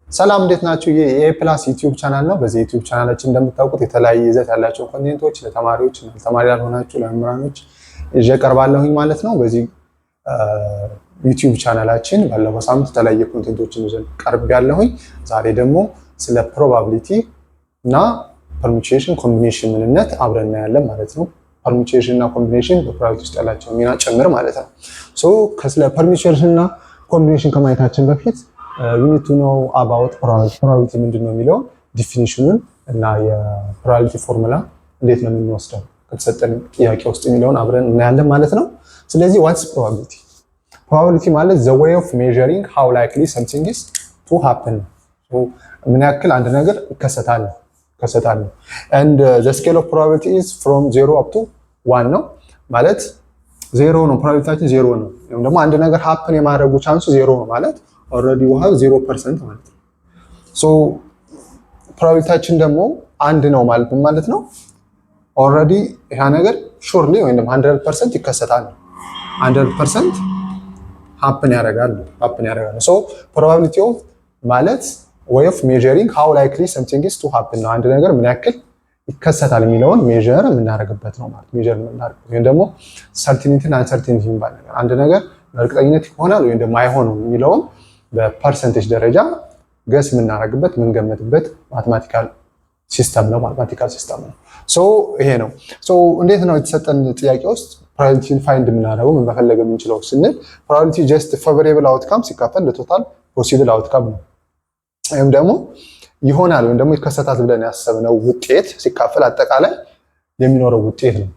ሰላም እንዴት ናችሁ? ይሄ የኤ ፕላስ ዩቲዩብ ቻናል ነው። በዚህ ዩቲዩብ ቻናላችን እንደምታውቁት የተለያየ ይዘት ያላቸው ኮንቴንቶች ለተማሪዎች እና ተማሪ ያልሆናችሁ ለመምህራኖች ይዤ ቀርባለሁኝ ማለት ነው። በዚህ ዩቲዩብ ቻናላችን ባለፈው ሳምንት የተለያየ ኮንቴንቶችን ይዤ ቀርብ ያለሁኝ። ዛሬ ደግሞ ስለ ፕሮባቢሊቲ እና ፐርሙቴሽን ኮምቢኔሽን ምንነት አብረን እናያለን ማለት ነው። ፐርሙቴሽን እና ኮምቢኔሽን በፕሮባቢሊቲ ውስጥ ያላቸው ሚና ጭምር ማለት ነው። ስለ ፐርሙቴሽን እና ኮምቢኔሽን ከማየታችን በፊት we need to know about probability ምንድነው የሚለው ዲፊኒሽኑን እና የፕሮባቢሊቲ ፎርሙላ እንዴት ነው የምንወስደው ከተሰጠን ጥያቄ ውስጥ የሚለውን አብረን እናያለን ማለት ነው። ስለዚህ what's probability? Probability ማለት the way of measuring how likely something is to happen. ምን ያክል አንድ ነገር ይከሰታል and the scale of probability is from 0 up to 1 ነው ማለት 0 ነው ፕሮባቢሊቲያችን 0 ነው ወይም ደግሞ አንድ ነገር happen የማድረጉ ቻንሱ 0 ነው ማለት already we have 0% ማለት ነው። ፕሮባቢሊቲያችን ደግሞ አንድ ነው ማለት ነው already ያ ነገር surely ወይም 100% ይከሰታል 100% happen ያደርጋል probability of ማለት way of measuring how likely something is to happen ነው። አንድ ነገር ምን ያክል ይከሰታል የሚለውን ሜዠር የምናደርግበት ነው ማለት ወይም ደግሞ certainty እና uncertainty የሚባል ነገር አንድ ነገር በእርግጠኝነት ይሆናል ወይም ደግሞ አይሆንም የሚለውን በፐርሰንቴጅ ደረጃ ገስ የምናደርግበት የምንገምትበት ማቴማቲካል ሲስተም ነው። ይሄ ነው። እንዴት ነው የተሰጠን ጥያቄ ውስጥ ፕሮባቢሊቲን ፋይንድ የምናደርገው ምን መፈለግ የምንችለው ስንል ፕሮባቢሊቲ ጀስት ፌቨሬብል አውትካም ሲካፈል ለቶታል ፖሲብል አውትካም ነው። ወይም ደግሞ ይሆናል ወይም ደግሞ ይከሰታል ብለን ያሰብነው ውጤት ሲካፈል አጠቃላይ የሚኖረው ውጤት ነው።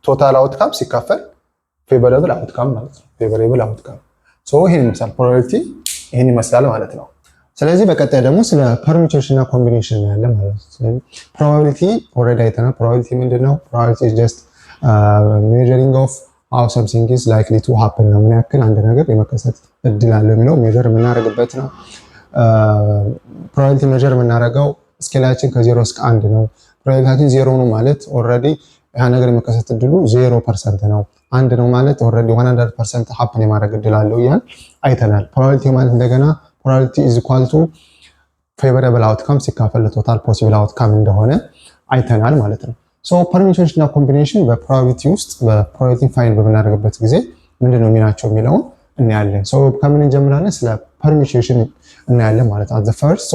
ቶታል አውትካም ሲካፈል ፌቨሬብል አውትካም ማለት ነው። ፌቨሬብል አውትካም ይሄን ይመስላል ፕሮባቢሊቲ ይሄን ይመስላል ማለት ነው። ስለዚህ በቀጣይ ደግሞ ስለ ፐርሙቴሽን እና ኮምቢኔሽን ያለ ማለት ነው። ፕሮባቢሊቲ ኦልሬዲ አይተናል። ፕሮባቢሊቲ ምንድነው? ፕሮባቢሊቲ is just measuring of how something is likely to happen ነው። ምን ያክል አንድ ነገር የመከሰት እድል አለው የሚለው ሜዠር የምናደርግበት ነው። ፕሮባቢሊቲ ሜዠር የምናደርገው ስኬላችን ከ0 እስከ 1 ነው። ፕሮባቢሊቲያችን 0 ነው ማለት ኦልሬዲ ያ ነገር የመከሰት እድሉ 0% ነው። 1 ነው ማለት ኦልሬዲ 100% happen የማድረግ እድል አለው ያን አይተናል። ፕሮባቢሊቲ ማለት እንደገና ፕሮባቢሊቲ is equal to favorable outcome ሲካፈል ለቶታል ፖሲብል አውትካም እንደሆነ አይተናል ማለት ነው። ፐርሙቴሽን እና ኮምቢኔሽን በፕሮባቢሊቲ ውስጥ በፕሮባቢሊቲ ፋይንድ በምናደርግበት ጊዜ ምንድነው ሚናቸው የሚለውን እናያለን። ከምን እንጀምራለን? ስለ ፐርሙቴሽን እናያለን ማለት ነው። the first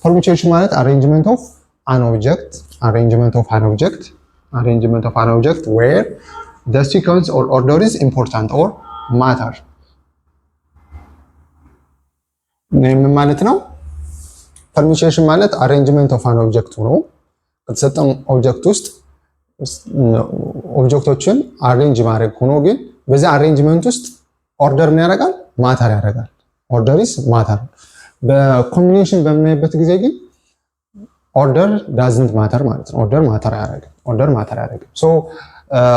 permutation ማለት arrangement of an object where the sequence or order is important or matter ምን ማለት ነው? permutation ማለት arrangement of an object ነው። ከተሰጠን ኦብጀክት ውስጥ ኦብጀክቶችን አሬንጅ ማድረግ ሆኖ ግን በዛ አሬንጅመንት ውስጥ ኦርደር ምን ያደርጋል? ማተር ያደርጋል። ኦርደር ኢዝ ማተር። በኮምቢኔሽን በምናይበት ጊዜ ግን ኦርደር ዳዝንት ማተር ማለት ነው። ኦርደር ማተር አያደርግም።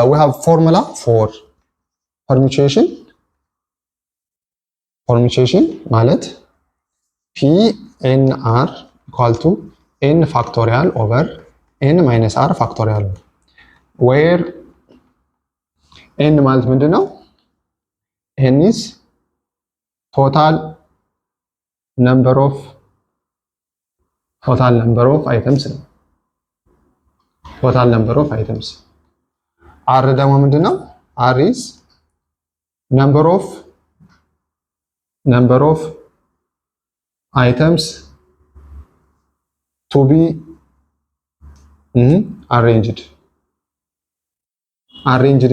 we have formula for permutation ማለት PNR equal to n factorial over n minus r factorial where n ማለት ምንድነው? n is total number of items ነው። total number of items r ደግሞ ምንድነው? r is number of items to be arranged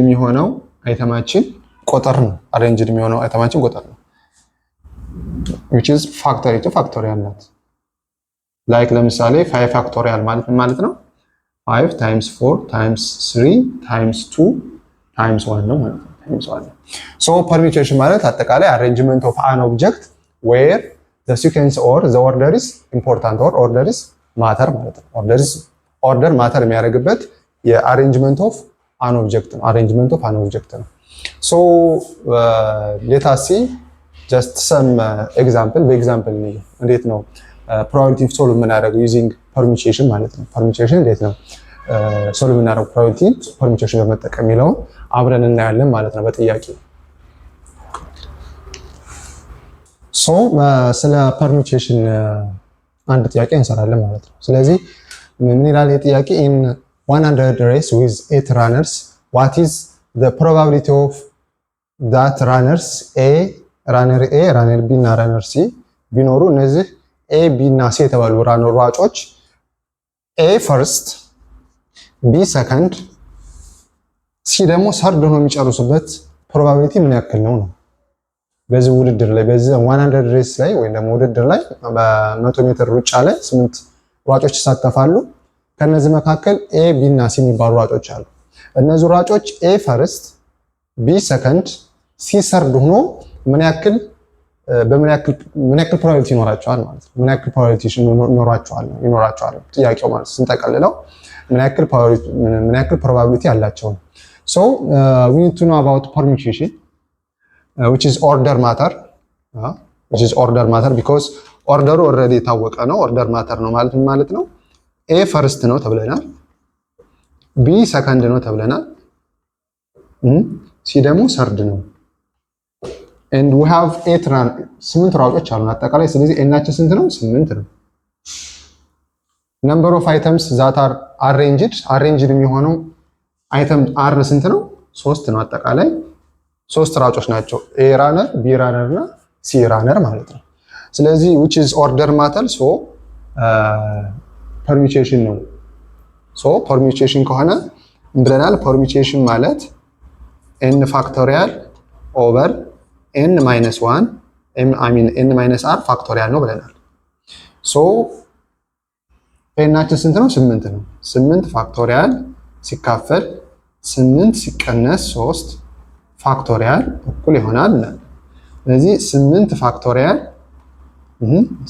የሚሆነው አይተማችን ቁጥር ነው። arranged የሚሆነው አይተማችን ቁጥር ነው which is factorial ናት። like ለምሳሌ 5 factorial ማለት ነው 5 times 4 times 3 times 2 times 1 ነው ማለት ነው። permutation ማለት አጠቃላይ arrangement of an object where the sequence or the order is important or order is matter ማለት ነው። order matter የሚያደርግበት የarrangement of an object ነው። let us see just some example በኤግዛምፕል ነው እንዴት ነው ፕሮባቢሊቲ ሶልቭ የምናደርገው using permutation ማለት ነው። permutation እንዴት ነው ሶልቭ የምናደርገው permutation በመጠቀም የሚለውን አብረን እናያለን ማለት ነው በጥያቄ ስለ permutation አንድ ጥያቄ እንሰራለን ማለት ነው። ስለዚህ ምን ይላል የጥያቄ in 100 race with 8 runners what is the probability of that runners runner A runner B እና runner C ቢኖሩ እነዚህ A B እና C የተባሉ ሯጮች A first B second C ደግሞ ሰርድ ሆኖ የሚጨርሱበት ፕሮባቢሊቲ ምን ያክል ነው ነው። በዚህ ውድድር ላይ በዚህ 100 ሬስ ላይ ወይም ደግሞ ውድድር ላይ በ100 ሜትር ሩጫ ላይ 8 ሯጮች ይሳተፋሉ። ከነዚህ መካከል A B እና C የሚባሉ ሯጮች አሉ። እነዚህ ሯጮች A ፈርስት B ሰከንድ C ሰርድ ሆኖ ምን ያክል ፕሮባቢሊቲ ይኖራቸዋል ማለት ነው። ምን ያክል ፕሮባቢሊቲ ይኖራቸዋል ጥያቄው ማለት ስንጠቀልለው ምን ያክል ፕሮባቢሊቲ አላቸው። So we need to know about permutation which is order matter because order already የታወቀ ነው። order matter ነው ማለት ነው። A first ነው ተብለናል። B second ነው ተብለናል። C ደግሞ ሰርድ ነው። and we have 8 ሯጮች አሉ አጠቃላይ። ስለዚህ ኤናችን ስንት ነው? 8 ነው። number of items that are arranged የሚሆነው አይተም R ስንት ነው? 3 ነው። አጠቃላይ 3 ሯጮች ናቸው። A runner B runner እና C runner ማለት ነው። ስለዚህ which is order matter so permutation ነው። so permutation ከሆነ ብለናል permutation ማለት n ፋክቶሪያል ኦቨር n minus 1 n minus r ፋክቶሪያል ነው ብለናል። so ናችን ስንት ነው? 8 ነው። 8 ፋክቶሪያል ሲካፈል 8 ሲቀነስ 3 ፋክቶሪያል እኩል ይሆናል። ስለዚህ 8 ፋክቶሪያል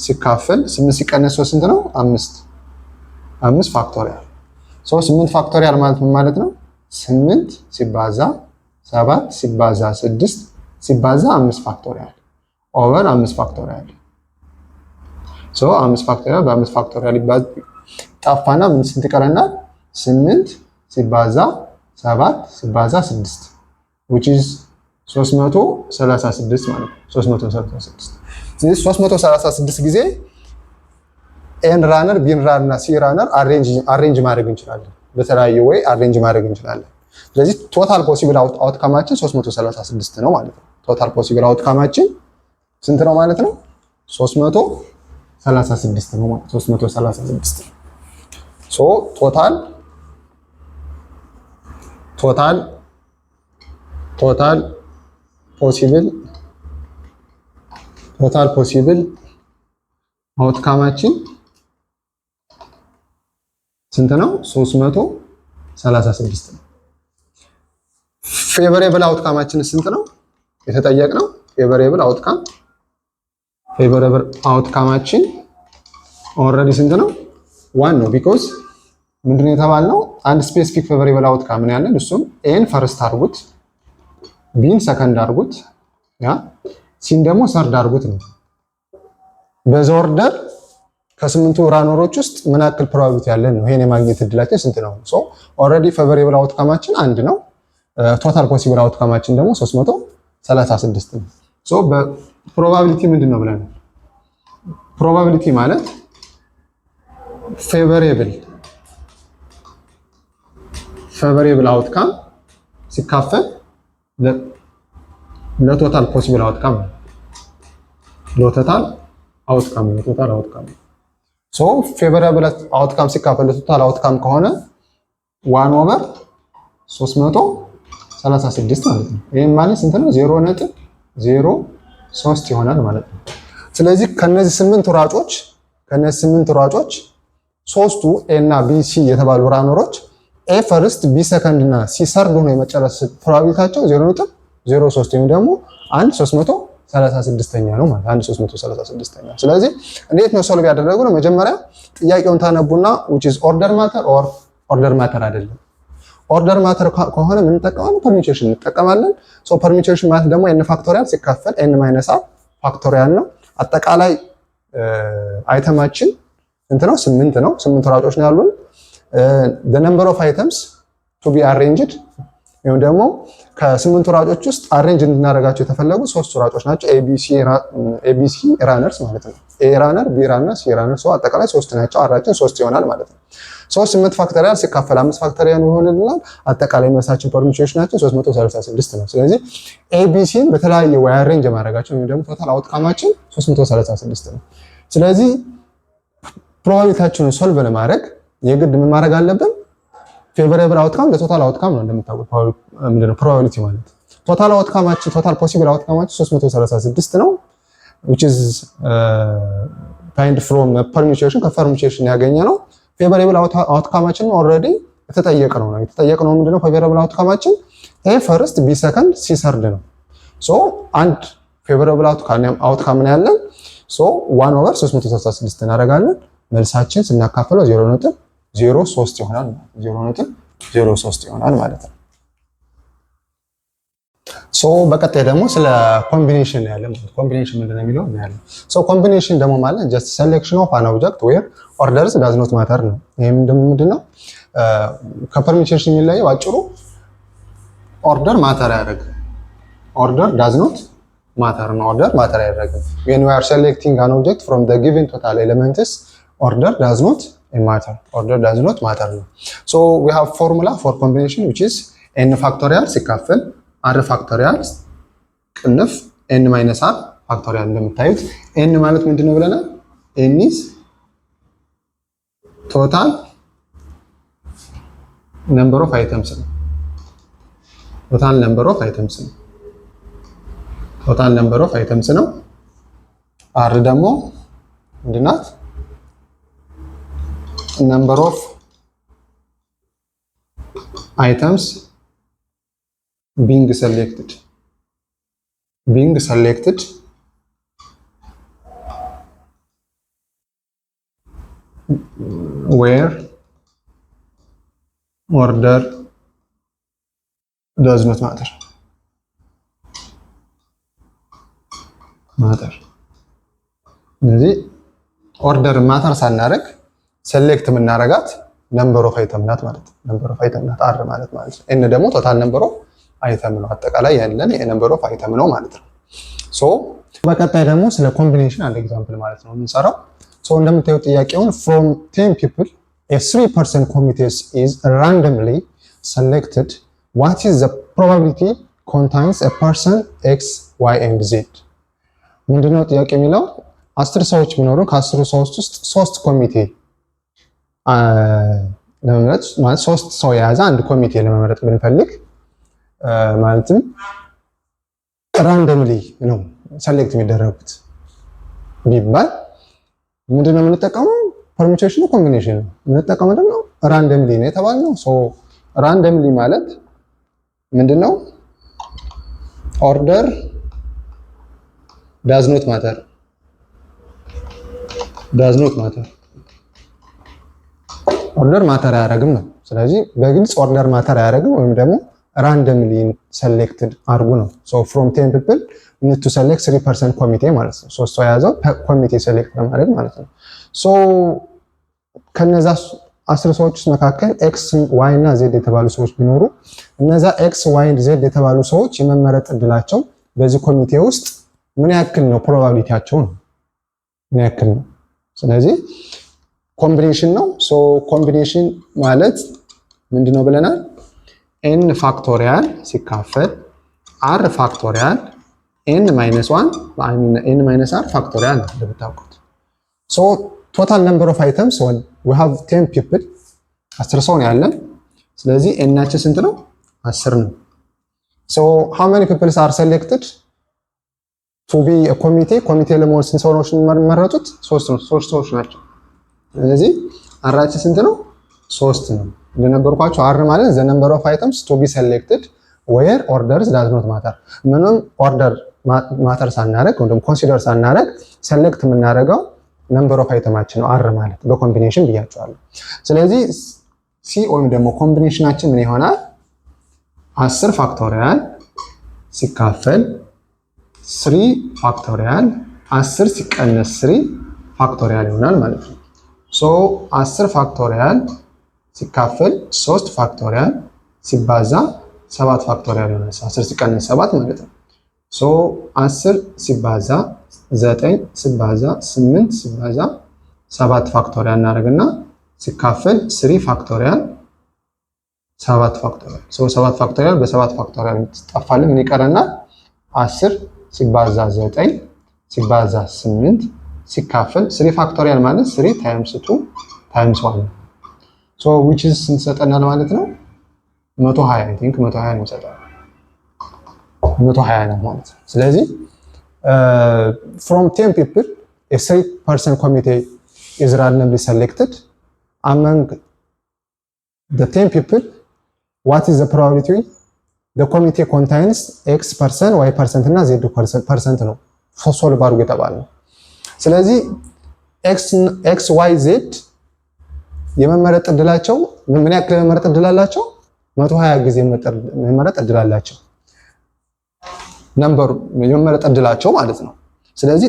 ሲካፈል 8 ሲቀነስ 3 ስንት ነው? 5 ፋክቶሪያል። 8 ፋክቶሪያል ማለት ምን ማለት ነው? 8 ሲባዛ 7 ሲባዛ 6 ሲባዛ 5 ፋክቶሪያል ኦቨር 5 ፋክቶሪያል። 5 ፋክቶሪያል በ5 ፋክቶሪያል ጠፋና ምን ስንት ይቀረናል? 8 ሲባዛ 7 ሲባዛ 6 which is 336 ማለት ነው። 336 ስለዚህ 336 ጊዜ ኤን ራነር ቢ ራነር እና ሲ ራነር አሬንጅ ማድረግ እንችላለን። በተለያየ ወይ አሬንጅ ማድረግ እንችላለን። ስለዚህ ቶታል ፖሲብል አውትካማችን 336 ነው ማለት ነው። ቶታል ፖሲብል አውትካማችን ስንት ነው ማለት ነው? 336 ነው ማለት 336 ሶ ቶታል ፖሲብል አውትካማችን ስንት ነው? 336 ነው። ፌቨሬብል አውትካማችን ስንት ነው የተጠየቅነው? ፌቨሬብል አውትካማችን ኦልሬዲ ስንት ነው? 1 ነው። ቢኮዝ ምንድነው የተባልነው? አንድ ስፔሲፊክ ፌቨሬብል አውትካም ነው ያለን። እሱም ኤን ፈርስት አድርጉት፣ ቢን ሰከንድ አድርጉት፣ ሲን ደግሞ ሰርድ አድርጉት ነው። በዛ ኦርደር ከ8ቱ ራነሮች ውስጥ ምን ያክል ፕሮባቢሊቲ ያለን ነው። ይሄን የማግኘት እድላችን ስንት ነው? ሶ ኦልሬዲ ፌቨሬብል አውትካማችን 1 ነው። ቶታል ፖሲብል አውትካማችን ደግሞ 336 ነው። ሶ በፕሮባቢሊቲ ምንድነው ብለናል? ፕሮባቢሊቲ ማለት ፌቨሬብል አውትካም ሲካፈል ለቶታል ፖሲብል አውትካም ነው። ለቶታል አውትካም ሶ ፌቨሬብል አውትካም ሲካፈል ለቶታል አውትካም ከሆነ 1 ኦቨር 336 ማለት ነው። ይሄን ማለት ስንት ነው? 0.03 ይሆናል ማለት ነው። ስለዚህ ከነዚህ 8 ሯጮች ሶስቱ ኤ እና ቢ ሲ የተባሉ ራነሮች ኤ ፈርስት ቢ ሰከንድ እና ሲ ሰርድ ሆኖ የመጨረስ ፕሮባቢሊቲያቸው 0.03 ወይም ደግሞ 1/336ኛ ነው ማለት 1/336ኛ። ስለዚህ እንዴት ነው ሶልቭ ያደረጉት ነው? መጀመሪያ ጥያቄውን ታነቡና which is order matter or order matter አይደለም። ኦርደር ማተር ከሆነ ምን እንጠቀማለን? ፐርሚቴሽን እንጠቀማለን። ሶ ፐርሚቴሽን ማለት ደግሞ n ፋክቶሪያል ሲካፈል n ማይነስ r ፋክቶሪያል ነው። አጠቃላይ አይተማችን እንት ነው 8 ነው። 8 ሯጮች ነው ያሉን። the number of items to be arranged ወይም ደግሞ ከ8 ራጮች ውስጥ አሬንጅ እንድናደርጋቸው የተፈለጉ 3 ራጮች ናቸው። ኤቢሲ ራነርስ ማለት ነው። ኤ ራነር፣ ቢ ራነር፣ ሲ ራነር ሰው አጠቃላይ 3 ናቸው። አራችን 3 ይሆናል ማለት ነው። 8 ፋክተሪያል ሲካፈል 5 ፋክተሪያል ይሆንልናል። አጠቃላይ መልሳችን ፐርሙቴሽን ናቸው 336 ነው። ስለዚህ ኤቢሲን በተለያየ ወይ አሬንጅ ማድረጋቸው ወይም ደግሞ ቶታል አውትካማችን 336 ነው። ስለዚህ ፕሮባቢሊቲያችንን ሶልቭ ለማድረግ የግድ ምን ማድረግ አለብን? ፌቨራብል አውትካም ለቶታል አውትካም ነው እንደምታውቁት ምንድነው ፕሮባቢሊቲ ማለት። ቶታል አውትካማችን ቶታል ፖሲብል አውትካማችን 336 ነው which is find from permutation ከፐርሙቴሽን ያገኘ ነው። ፌቨራብል አውትካማችን ኦልሬዲ የተጠየቀነው ነው። የተጠየቀነው ምንድነው? ፌቨራብል አውትካማችን ኤ ፈርስት፣ ቢ ሰከንድ፣ ሲ ሰርድ ነው። ሶ አንድ ፌቨራብል አውትካም ነው ያለን። ሶ 1/336 እናደርጋለን። መልሳችን ስናካፍለው 0.03 ይሆናል። 0.03 ይሆናል ማለት ነው። ሶ በቀጣይ ደግሞ ስለ ኮምቢኔሽን ያለን ኮምቢኔሽን ምንድነው የሚለው እናያለን። ሶ ኮምቢኔሽን ደግሞ ማለት just selection of an object where orders does not matter ነው። ይሄም ምንድነው ከፐርሙቴሽን የሚለየው አጭሩ ኦርደር ማተር ያደርግ ኦርደር does not matter ነው። ኦርደር ማተር ያደርግ when we are selecting an object from the given total elements order does not matter. Order does not matter ነው። So we have formula for combination which is n factorial ሲካፈል r factorial ቅንፍ n minus r factorial እንደምታዩት n ማለት ምንድነው ብለናል? n is total number of items ነው። total number of items ነው። total number of items ነው። r ደግሞ ምንድናት? number of items being selected where order does not matter. ስለዚህ ኦርደር ማተር ሳናደርግ ሴሌክት የምናረጋት ነምበር ኦፍ አይተም ናት ማለት ነው። ነምበር ኦፍ አይተም ናት አር ማለት ነው። ኤን ደግሞ ቶታል ነምበር ኦፍ አይተም ነው። አጠቃላይ ያለን የነምበር ኦፍ አይተም ነው ማለት ነው። ሶ በቀጣይ ደግሞ ስለ ኮምቢኔሽን አንድ ኤግዛምፕል ማለት ነው የምንሰራው። ሶ እንደምታዩት ጥያቄውን from 10 people a 3% committee is randomly selected, what is the probability contains a person x y and z? ምንድነው ጥያቄ የሚለው 10 ሰዎች ቢኖሩ ከ10 ሰዎች ውስጥ 3 ኮሚቴ ለመምረጥ ማለት 3 ሰው የያዘ አንድ ኮሚቴ ለመምረጥ ብንፈልግ ማለትም ራንደምሊ ነው ሰሌክት የሚደረጉት ቢባል ምንድነው የምንጠቀመው? ፐርሙቴሽን ኮምቢኔሽን ነው የምንጠቀመው። ደግሞ ራንደምሊ ነው የተባልነው። ሶ ራንደምሊ ማለት ምንድነው? ኦርደር does not matter ኦርደር ማተር አያደርግም ነው። ስለዚህ በግልጽ ኦርደር ማተር አያደርግም ወይም ደግሞ ራንደምሊ ሴሌክትድ አርጉ ነው። ሶ from 10 people you need to select 3% ኮሚቴ ማለት ነው። ሶስት ሰው የያዘው ኮሚቴ ሴሌክት ለማድረግ ማለት ነው። ሶ ከነዛ 10 ሰዎች ውስጥ መካከል ኤክስ ዋይ እና ዜድ የተባሉ ሰዎች ቢኖሩ እነዛ ኤክስ ዋይ ዜድ የተባሉ ሰዎች የመመረጥ እድላቸው በዚህ ኮሚቴ ውስጥ ምን ያክል ነው? ፕሮባቢሊቲያቸው ነው ምን ያክል ነው? ስለዚህ ኮምቢኔሽን ነው። ሶ ኮምቢኔሽን ማለት ምንድነው ብለናል? n ፋክቶሪያል ሲካፈል r ፋክቶሪያል n - 1 n - r ፋክቶሪያል እንደምታውቁት። ሶ ቶታል ነምበር ኦፍ አይተምስ we have 10 people 10 ሰው ነው ያለን። ስለዚህ n ስንት ነው? 10 ነው። ሶ how many people are selected to be a ኮሚቴ ለመሆን ስንት ሰዎች የሚመረጡት? 3 ሰዎች ናቸው። ስለዚህ አራጭ ስንት ነው? 3 ነው። እንደነገርኳችሁ አር ማለት the number of items to be selected where orders does not matter። ምንም ኦርደር ማተር ሳናደርግ ወይም ኮንሲደር ሳናደርግ ሴሌክት የምናደርገው ነምበር ኦፍ አይተማችን ነው አር ማለት በኮምቢኔሽን ብያቸዋለሁ። ስለዚህ ሲ ወይም ደግሞ ኮምቢኔሽናችን ምን ይሆናል? 10 ፋክቶሪያል ሲካፈል 3 ፋክቶሪያል 10 ሲቀነስ 3 ፋክቶሪያል ይሆናል ማለት ነው። ሶ 10 ፋክቶሪያል ሲካፈል 3 ፋክቶሪያል ሲባዛ 7 ፋክቶሪያል ይሆናል። 10 ሲቀነስ 7 ማለት ነው። ሶ 10 ሲባዛ 9 ሲባዛ 8 ሲባዛ 7 ፋክቶሪያል እናደርግና ሲካፈል 3 ፋክቶሪያል 7 ፋክቶሪያል። ሶ 7 ፋክቶሪያል በ7 ፋክቶሪያል ጠፋልን። ምን ይቀረናል? 10 ሲባዛ 9 ሲባዛ 8 ሲካፈል 3 ፋክቶሪያል ማለት 3 ታይምስ 2 ታይምስ 1 ሶ which is እንሰጠናል ማለት ነው 120 አይ ቲንክ 120 ነው ሰጠናል 120 ነው ማለት ነው። ስለዚህ from 10 people a 3% committee is randomly selected among the 10 people. What is the probability? The committee contains x% y% እና z% ነው ሶልቭ አድርጎ የተባለው። ስለዚህ x y z የመመረጥ እድላቸው ምን ያክል የመመረጥ እድል አላቸው? 120 ጊዜ የመመረጥ እድል አላቸው። ነምበሩ የመመረጥ እድላቸው ማለት ነው። ስለዚህ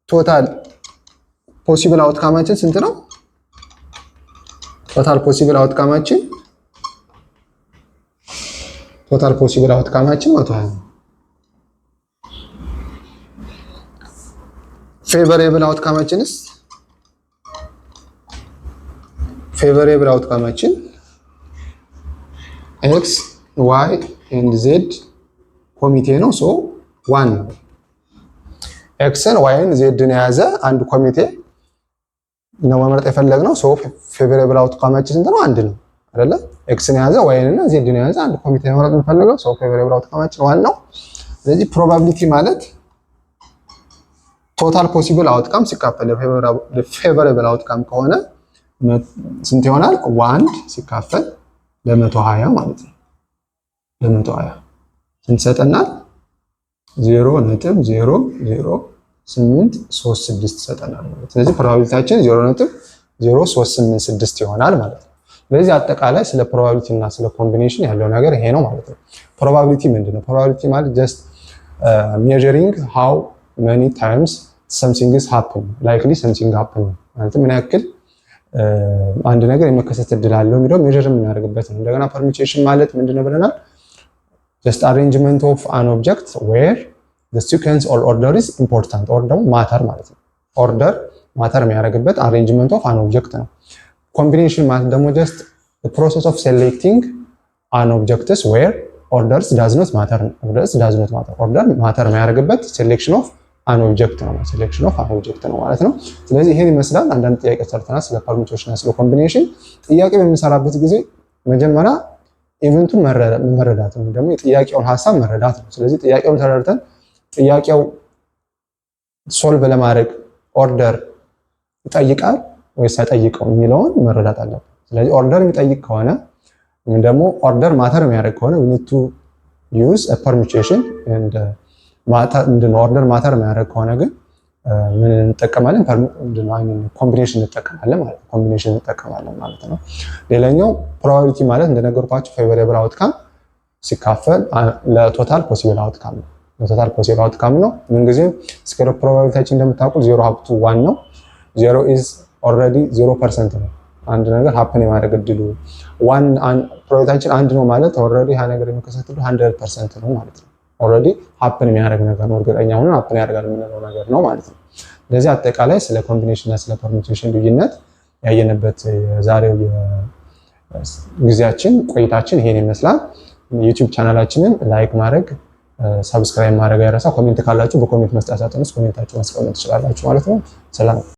ቶታል ፖሲብል አውትካማችን ስንት ነው? ቶታል ፖሲብል አውትካማችን 120 ነው። ፌቨሬብል አውትካማችንስ ፌቨሬብል አውትካማችን ኤክስ ዋይ ኤንድ ዜድ ኮሚቴ ነው። ሶ 1 ነው። ኤክስን ዋይን ዜድን የያዘ አንድ ኮሚቴ ነው መምረጥ የፈለግነው። ሶ ፌቨሬብል አውትካማችን ስንት ነው? 1 ነው አይደለ? ኤክስን የያዘ ዋይን እና ዜድን የያዘ አንድ ኮሚቴ ነው መምረጥ የፈለገው። ሶ ፌቨሬብል አውትካማችን 1 ነው። ስለዚህ ፕሮባቢሊቲ ማለት ቶታል ፖሲብል አውትካም ሲካፈል ፌቨሬብል አውትካም ከሆነ ስንት ይሆናል? 1 ሲካፈል ለ120 ማለት ነው። ለ120 ስንት ሰጠናል? 0.00836 ሰጠናል ማለት ነው። ስለዚህ ፕሮባቢሊቲያችን 0.0386 ይሆናል ማለት ነው። ስለዚህ አጠቃላይ ስለ ፕሮባቢሊቲ እና ስለ ኮምቢኔሽን ያለው ነገር ይሄ ነው ማለት ነው። ፕሮባቢሊቲ ምንድነው? ፕሮባቢሊቲ ማለት just measuring how many times something is happen likely something happen ማለት ምን ያክል አንድ ነገር የመከሰት እድል አለው የሚለው ሜዠር የምናደርግበት ነው። እንደገና ፐርሙቴሽን ማለት ምንድነው ብለናል? just arrangement of an object where the sequence or order is important or ደግሞ ማተር ማለት ነው። ኦርደር ማተር የሚያደርግበት arrangement of an object ነው። ኮምቢኔሽን ማለት ደግሞ just the process of selecting an objects where orders does not matter order ማተር የሚያደርግበት selection of an object ነው። selection of an object ነው ማለት ነው። ስለዚህ ይሄን ይመስላል። አንዳንድ ጥያቄ ሰርተናል ስለ ፐርሙቴሽን እና ስለ ኮምቢኔሽን። ጥያቄ በምንሰራበት ጊዜ መጀመሪያ ኢቨንቱን መረዳት ነው፣ ደግሞ የጥያቄውን ሐሳብ መረዳት ነው። ስለዚህ ጥያቄውን ተረድተን ጥያቄው ሶልቭ ለማድረግ ኦርደር ይጠይቃል ወይስ አይጠይቀውም የሚለውን መረዳት አለብን። ስለዚህ ኦርደር የሚጠይቅ ከሆነ ወይም ደግሞ ኦርደር ማተር የሚያደርግ ከሆነ we need to use a permutation and ኦርደር ማተር የሚያደርግ ከሆነ ግን ምን እንጠቀማለን? ኮምቢኔሽን እንጠቀማለን ማለት ነው። ሌላኛው ፕሮባቢሊቲ ማለት እንደነገርኳችሁ ፌቨሬብል አውትካም ሲካፈል ለቶታል ፖሲብል አውትካም ነው። ለቶታል ፖሲብል አውትካም ነው። ምን ጊዜ ስኬል ኦፍ ፕሮባቢሊቲያችን እንደምታውቁት 0 up to 1 ነው። 0 is already 0% ነው። አንድ ነገር ሃፕን የማድረግ እድሉ ፕሮባቢሊቲያችን 1 ነው ማለት ኦልሬዲ ያ ነገር የሚከሰት 100% ነው ማለት ነው። ኦልሬዲ ሃፕን የሚያደርግ ነገር ነው። እርግጠኛ ሆነን ሃፕን ያደርጋል የምንለው ነገር ነው ማለት ነው። ስለዚህ አጠቃላይ ስለ ኮምቢኔሽን እና ስለ ፐርሙቴሽን ልዩነት ያየንበት የዛሬው ጊዜያችን ቆይታችን ይሄን ይመስላል። ዩቲዩብ ቻናላችንን ላይክ ማድረግ፣ ሰብስክራይብ ማድረግ አይረሳ። ኮሜንት ካላችሁ በኮሜንት መስጫ ሳጥን ውስጥ ኮሜንታችሁን ማስቀመጥ ትችላላችሁ ማለት ነው። ሰላም።